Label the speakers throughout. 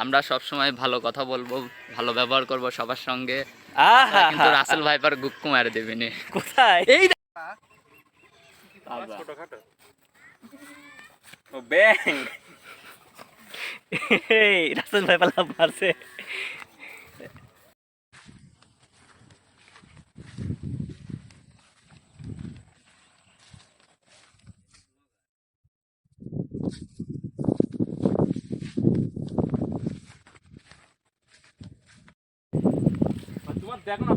Speaker 1: আমরা সব সময় ভালো কথা বলবো, ভালো ব্যবহার করব সবার সঙ্গে। কিন্তু রাসেল ভাইপার গুক্কু মারে দেবে নে।
Speaker 2: কোথায়?
Speaker 1: এই
Speaker 3: ছোটখাটো ও ব্যাং
Speaker 2: এই রাসেল ভাই পালা মারছে।
Speaker 3: তোমার দেখো না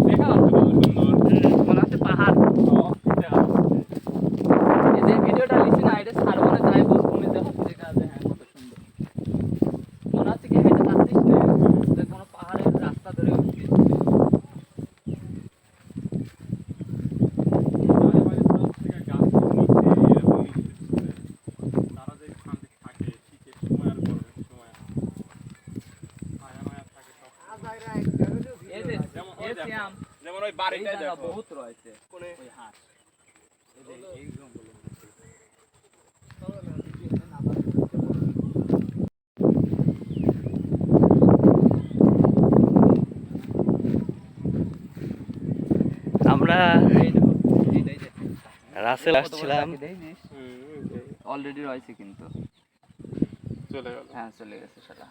Speaker 3: দেখা যাচ্ছে কত সুন্দর
Speaker 1: মনে হচ্ছে পাহাড়। এই যে ভিডিওটা লিখছি না, এটা ছাড়বো না, যাই বলবো দেখা যাচ্ছে। হ্যাঁ, কত সুন্দর মনে হচ্ছে কি হেঁটে যাচ্ছিস না, যে কোনো পাহাড়ের রাস্তা ধরে উঠছিস।
Speaker 3: যেমন ওই বাড়িটাই দেখো
Speaker 1: বহুত রয়েছে ওই হাঁস।
Speaker 2: আমরা রাসেল আসছিলাম।
Speaker 1: অলরেডি রয়েছে কিন্তু
Speaker 3: চলে গেল।
Speaker 1: হ্যাঁ, চলে গেছে সেটা।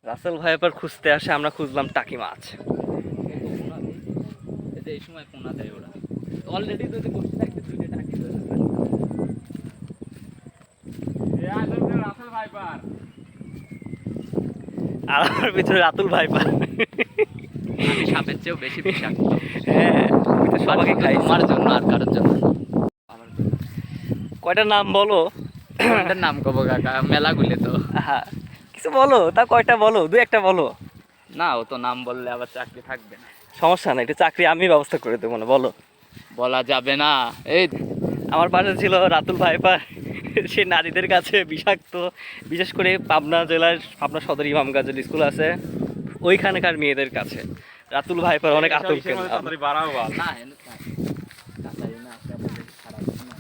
Speaker 2: রাসেল ভাইপার খুঁজতে আসে, আমরা খুঁজলাম টাকি মাছ।
Speaker 1: এই সময় পোনা দেয় ওরা। অলরেডি যদি বসে থাকতে দুইটা টাকি ধরে
Speaker 3: রাসেল ভাইপার
Speaker 2: আর আমার ভিতরে রাতুল ভাইপার।
Speaker 1: আমি সাপের চেয়েও বেশি বিষাক্ত।
Speaker 2: হ্যাঁ, আমি তো সবাইকে খাই।
Speaker 1: তোমার জন্য আর কারোর জন্য না।
Speaker 2: কয়টা নাম বলো?
Speaker 1: কোনটার নাম কব কাকা, মেলাগুলি তো।
Speaker 2: হ্যাঁ, কিছু বলো, তা কয়টা বলো, দু একটা বলো।
Speaker 1: না, ও তো নাম বললে আবার চাকরি থাকবে না।
Speaker 2: সমস্যা নাই, একটু চাকরি আমি ব্যবস্থা করে দেবো না, বলো।
Speaker 1: বলা যাবে না। এই
Speaker 2: আমার পাশে ছিল রাতুল ভাইপার। সে নারীদের কাছে বিষাক্ত, বিশেষ করে পাবনা জেলার পাবনা সদর ইমামগঞ্জ স্কুল আছে, ওইখানকার মেয়েদের কাছে রাতুল ভাইপার অনেক আতঙ্কের নাম।
Speaker 3: বাড়াও বাল
Speaker 1: না, এনে থাক। কাকাই না, একটা বলে খারাপ না।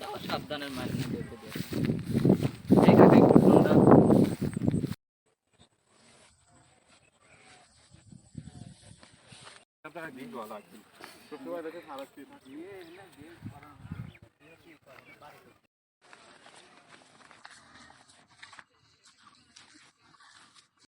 Speaker 1: তাও সাবধানের মাইনে দেখে দে। এই কাকা একটু ঠান্ডা।
Speaker 3: সবসময় দেখে সারাচ্ছি